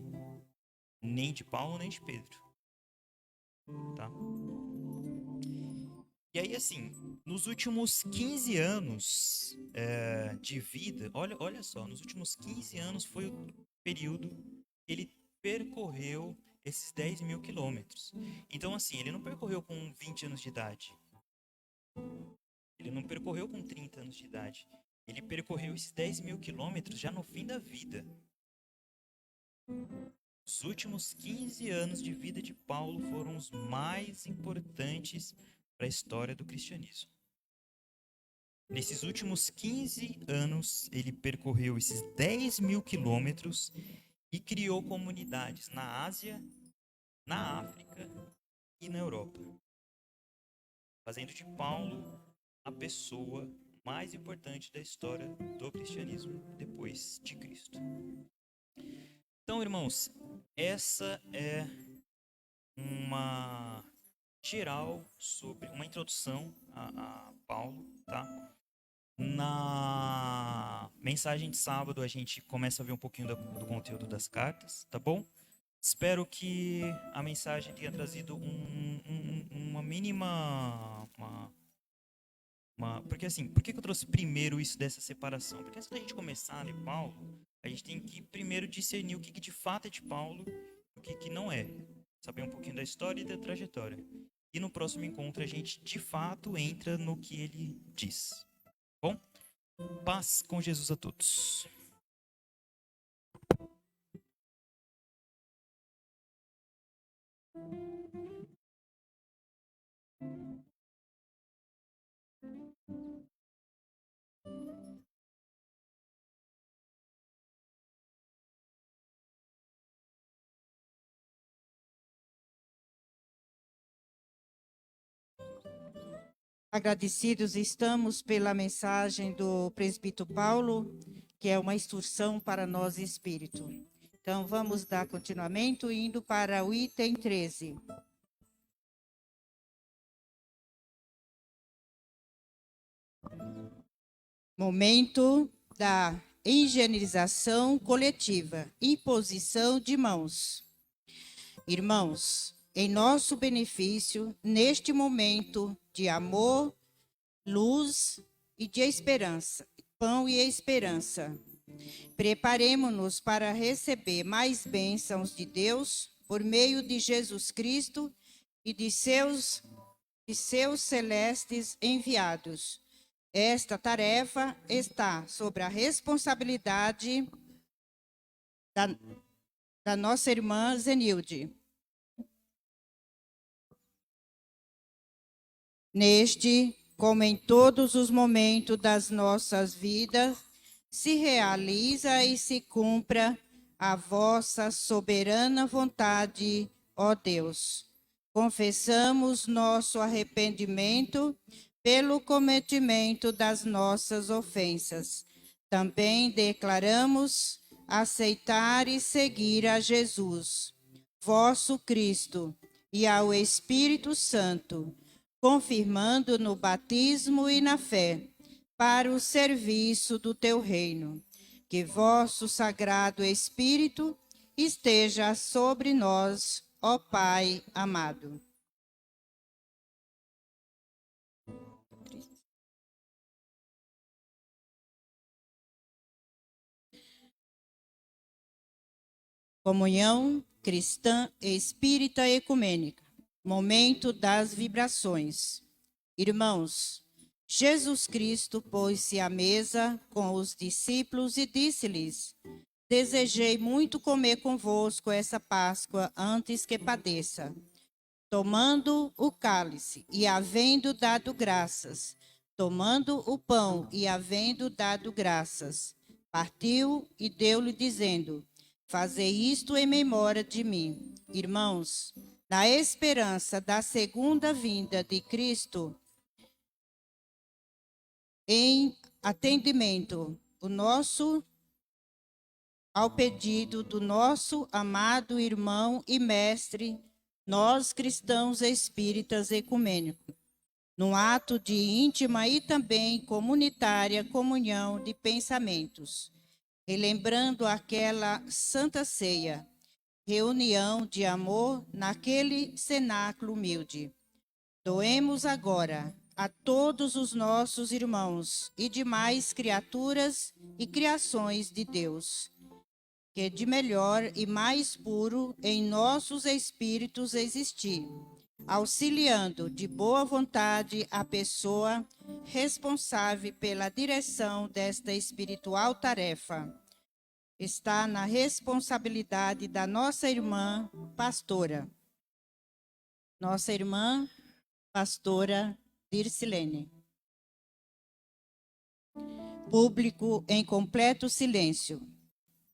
Nem de Paulo, nem de Pedro. Tá? E aí, assim, nos últimos 15 anos de vida, olha só, nos últimos 15 anos foi o período que ele percorreu esses 10 mil quilômetros. Então, assim, ele não percorreu com 20 anos de idade. Ele não percorreu com 30 anos de idade. Ele percorreu esses 10 mil quilômetros já no fim da vida. Os últimos 15 anos de vida de Paulo foram os mais importantes para a história do cristianismo. Nesses últimos 15 anos, ele percorreu esses 10 mil quilômetros e criou comunidades na Ásia, na África e na Europa, fazendo de Paulo a pessoa mais importante da história do cristianismo depois de Cristo. Então, irmãos, essa é uma geral sobre uma introdução a Paulo, tá? Na mensagem de sábado a gente começa a ver um pouquinho do conteúdo das cartas, tá bom? Espero que a mensagem tenha trazido uma mínima... Porque assim, por que eu trouxe primeiro isso dessa separação? Porque antes da gente começar a ler Paulo, a gente tem que primeiro discernir o que de fato é de Paulo e o que não é. Saber um pouquinho da história e da trajetória. E no próximo encontro a gente de fato entra no que ele diz. Bom? Paz com Jesus a todos. Agradecidos estamos pela mensagem do presbítero Paulo, que é uma instrução para nós espírito. Então, vamos dar continuamento, indo para o item 13. Momento da higienização coletiva, imposição de mãos. Irmãos, em nosso benefício, neste momento de amor, luz e de esperança, pão e esperança, preparemo-nos para receber mais bênçãos de Deus por meio de Jesus Cristo e de seus celestes enviados. Esta tarefa está sobre a responsabilidade da nossa irmã Zenilde. Neste, como em todos os momentos das nossas vidas, se realiza e se cumpra a vossa soberana vontade, ó Deus. Confessamos nosso arrependimento pelo cometimento das nossas ofensas. Também declaramos aceitar e seguir a Jesus, vosso Cristo, e ao Espírito Santo, confirmando no batismo e na fé, para o serviço do teu reino. Que vosso sagrado Espírito esteja sobre nós, ó Pai amado. Comunhão cristã e espírita ecumênica. Momento das vibrações. Irmãos, Jesus Cristo pôs-se à mesa com os discípulos e disse-lhes: desejei muito comer convosco essa Páscoa antes que padeça. Tomando o cálice e havendo dado graças, tomando o pão e havendo dado graças, partiu e deu-lhe dizendo: fazei isto em memória de mim. Irmãos, na esperança da segunda vinda de Cristo, em atendimento ao pedido do nosso amado irmão e mestre, nós cristãos espíritas ecumênicos, num ato de íntima e também comunitária comunhão de pensamentos, relembrando aquela santa ceia, reunião de amor naquele cenáculo humilde. Doemos agora a todos os nossos irmãos e demais criaturas e criações de Deus, que de melhor e mais puro em nossos espíritos existir, auxiliando de boa vontade a pessoa responsável pela direção desta espiritual tarefa. Está na responsabilidade da nossa irmã pastora. Nossa irmã pastora Dircilene. Público em completo silêncio.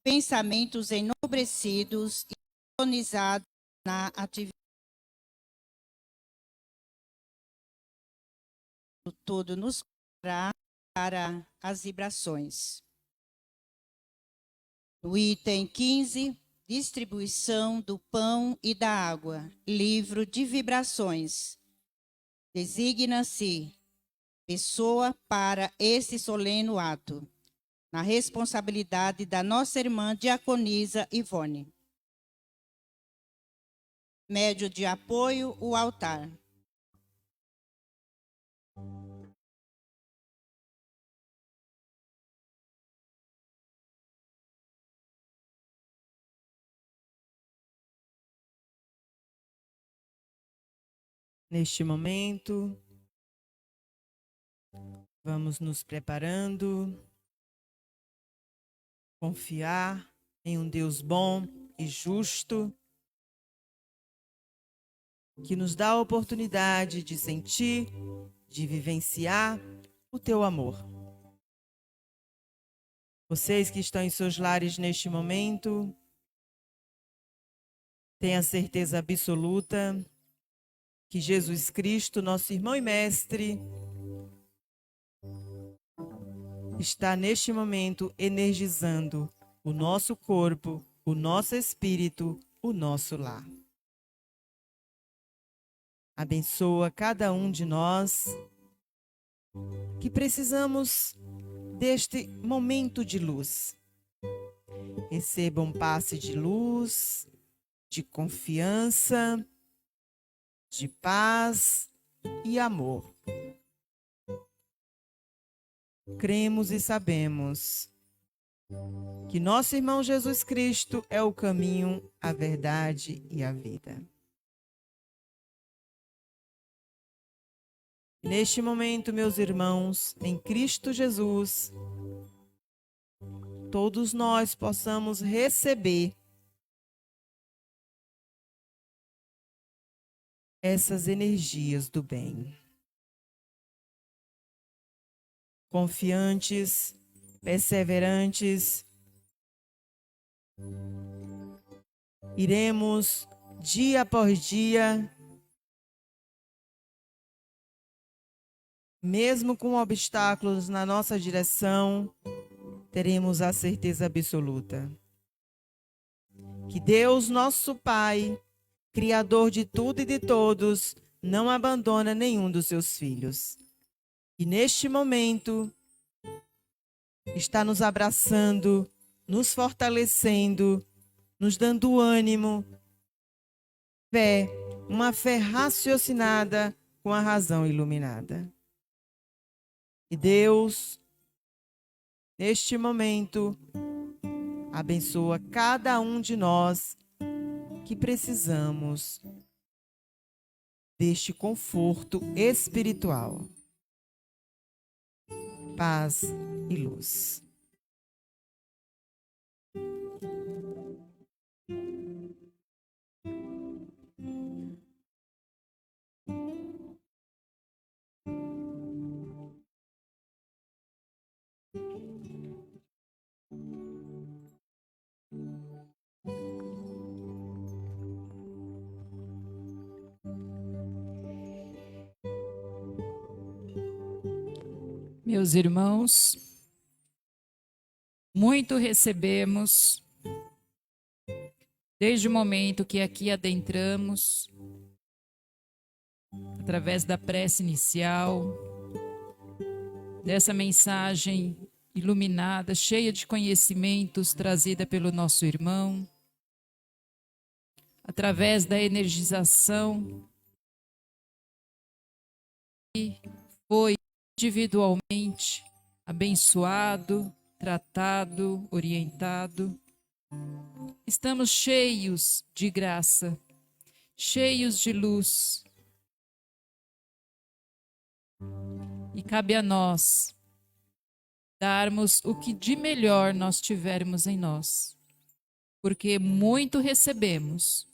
Pensamentos enobrecidos e sintonizados na atividade. Tudo nos para as vibrações. No item 15, distribuição do pão e da água, livro de vibrações. Designa-se pessoa para esse solene ato, na responsabilidade da nossa irmã diaconisa Ivone. Médio de apoio, o altar. Neste momento, vamos nos preparando, confiar em um Deus bom e justo, que nos dá a oportunidade de sentir, de vivenciar o teu amor. Vocês que estão em seus lares neste momento, tenham a certeza absoluta que Jesus Cristo, nosso irmão e mestre, está neste momento energizando o nosso corpo, o nosso espírito, o nosso lar. Abençoa cada um de nós que precisamos deste momento de luz. Receba um passe de luz, de confiança, de paz e amor. Cremos e sabemos que nosso irmão Jesus Cristo é o caminho, a verdade e a vida. Neste momento, meus irmãos, em Cristo Jesus, todos nós possamos receber essas energias do bem. Confiantes, perseverantes, iremos dia após dia, mesmo com obstáculos na nossa direção, teremos a certeza absoluta que Deus, nosso Pai, Criador de tudo e de todos, não abandona nenhum dos seus filhos. E neste momento, está nos abraçando, nos fortalecendo, nos dando ânimo, fé, uma fé raciocinada com a razão iluminada. E Deus, neste momento, abençoa cada um de nós que precisamos deste conforto espiritual. Paz e luz. Meus irmãos, muito recebemos desde o momento que aqui adentramos, através da prece inicial, dessa mensagem iluminada, cheia de conhecimentos, trazida pelo nosso irmão, através da energização que foi individualmente abençoado, tratado, orientado. Estamos cheios de graça, cheios de luz. E cabe a nós darmos o que de melhor nós tivermos em nós, porque muito recebemos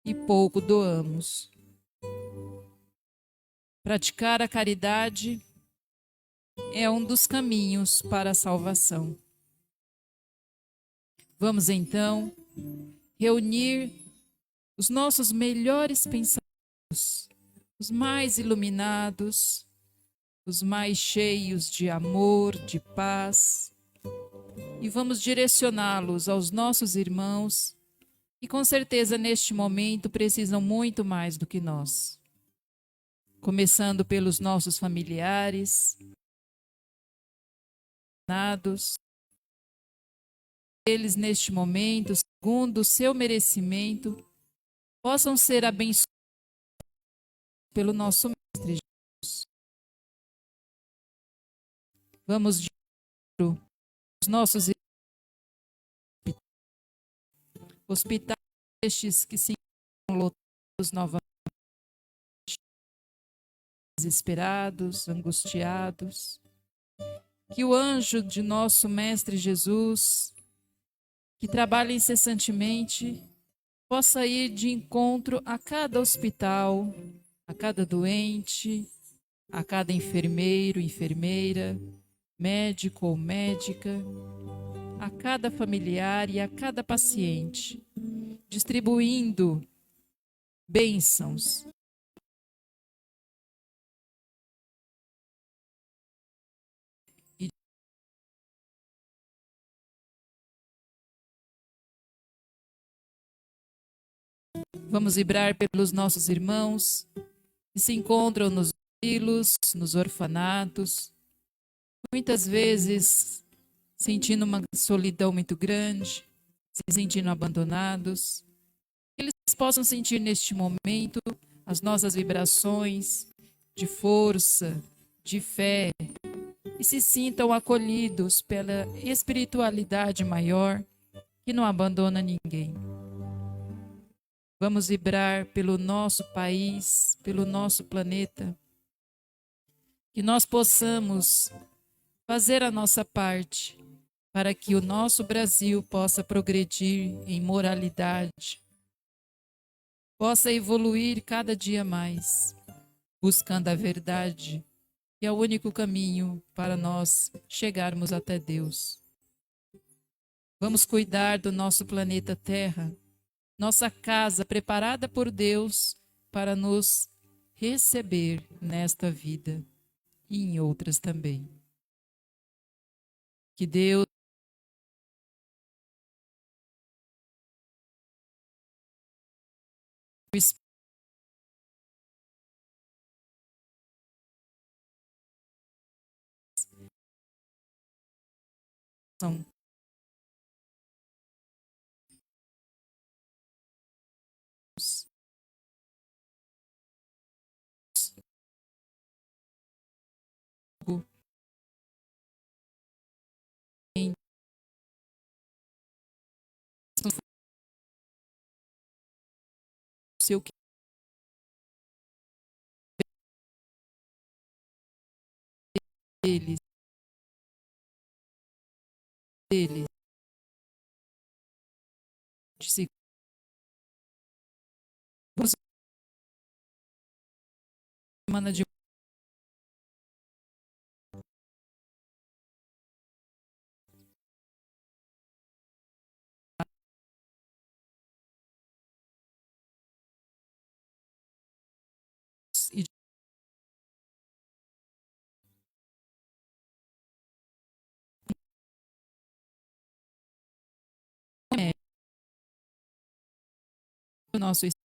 e pouco doamos. Praticar a caridade é um dos caminhos para a salvação. Vamos então reunir os nossos melhores pensamentos, os mais iluminados, os mais cheios de amor, de paz, e vamos direcioná-los aos nossos irmãos, que com certeza neste momento precisam muito mais do que nós. Começando pelos nossos familiares, eles neste momento, segundo o seu merecimento, possam ser abençoados pelo nosso Mestre Jesus. Vamos de os nossos hospitais, estes que se encontram lotados novamente, desesperados, angustiados. Que o anjo de nosso Mestre Jesus, que trabalha incessantemente, possa ir de encontro a cada hospital, a cada doente, a cada enfermeiro, enfermeira, médico ou médica, a cada familiar e a cada paciente, distribuindo bênçãos. Vamos vibrar pelos nossos irmãos que se encontram nos asilos, nos orfanatos, muitas vezes sentindo uma solidão muito grande, se sentindo abandonados. Que eles possam sentir neste momento as nossas vibrações de força, de fé, e se sintam acolhidos pela espiritualidade maior que não abandona ninguém. Vamos vibrar pelo nosso país, pelo nosso planeta, que nós possamos fazer a nossa parte para que o nosso Brasil possa progredir em moralidade, possa evoluir cada dia mais, buscando a verdade, que é o único caminho para nós chegarmos até Deus. Vamos cuidar do nosso planeta Terra, nossa casa preparada por Deus para nos receber nesta vida e em outras também. Que Deus são em seu deles, deles, de se semana de e de o nosso esposo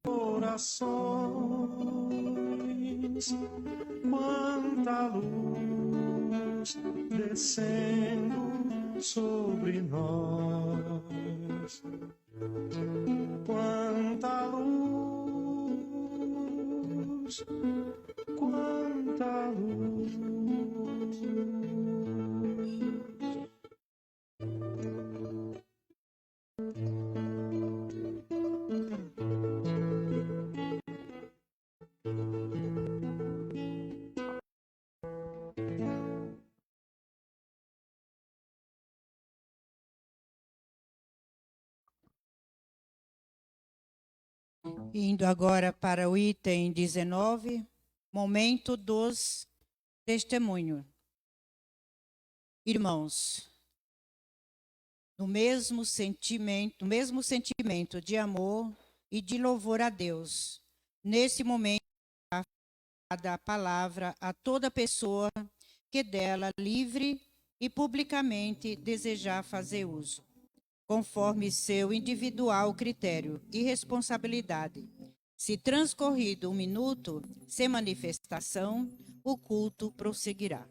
corações, quanta luz descendo sobre nós, quanta luz, quanta luz. Indo agora para o item 19, momento dos testemunhos. Irmãos, no mesmo sentimento de amor e de louvor a Deus, nesse momento, a palavra a toda pessoa que dela livre e publicamente desejar fazer uso, conforme seu individual critério e responsabilidade. Se transcorrido 1 minuto sem manifestação, o culto prosseguirá.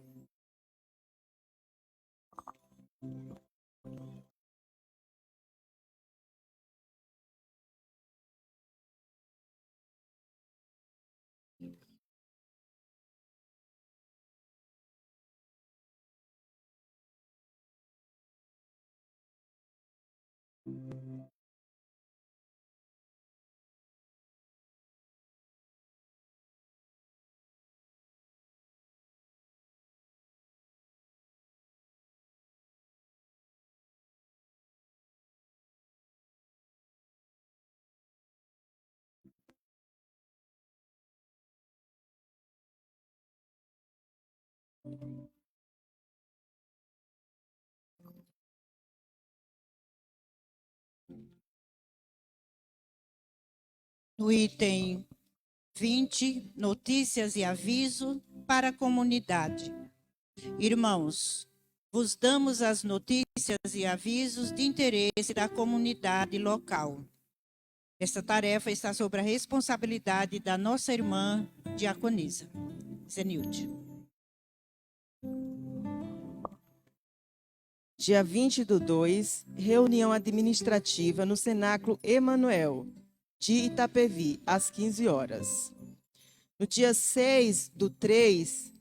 No item 20, notícias e aviso para a comunidade. Irmãos, vos damos as notícias e avisos de interesse da comunidade local. Esta tarefa está sob a responsabilidade da nossa irmã diaconisa, Zenilde. Dia 20/2, reunião administrativa no Cenáculo Emanuel, de Itapevi, às 15 horas. No dia 6/3,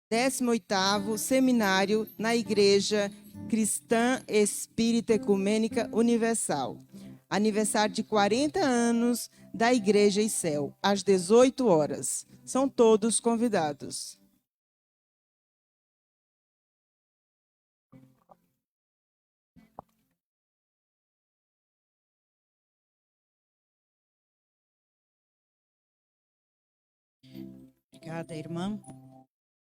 18º seminário na Igreja Cristã Espírita Ecumênica Universal. Aniversário de 40 anos da Igreja e Céu, às 18 horas. São todos convidados. Obrigada, irmã.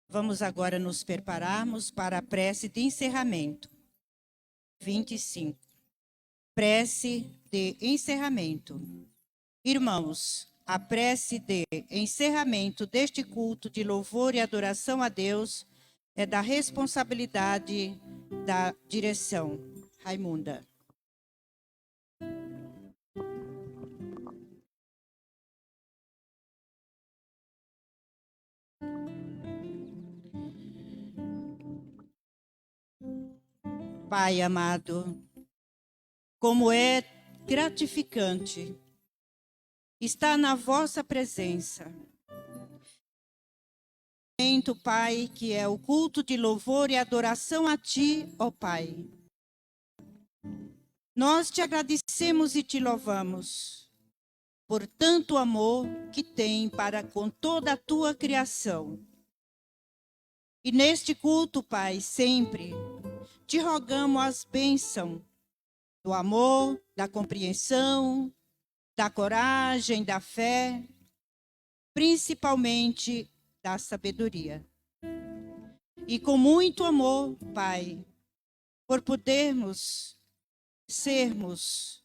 Vamos agora nos prepararmos para a prece de encerramento. 25. Prece de encerramento. Irmãos, a prece de encerramento deste culto de louvor e adoração a Deus é da responsabilidade da direção. Raimunda. Pai amado, como é gratificante estar na vossa presença. Pai, que é o culto de louvor e adoração a Ti, ó Pai. Nós te agradecemos e te louvamos por tanto amor que tem para com toda a Tua criação. E neste culto, Pai, sempre te rogamos as bênçãos do amor, da compreensão, da coragem, da fé, principalmente da sabedoria. E com muito amor, Pai, por podermos sermos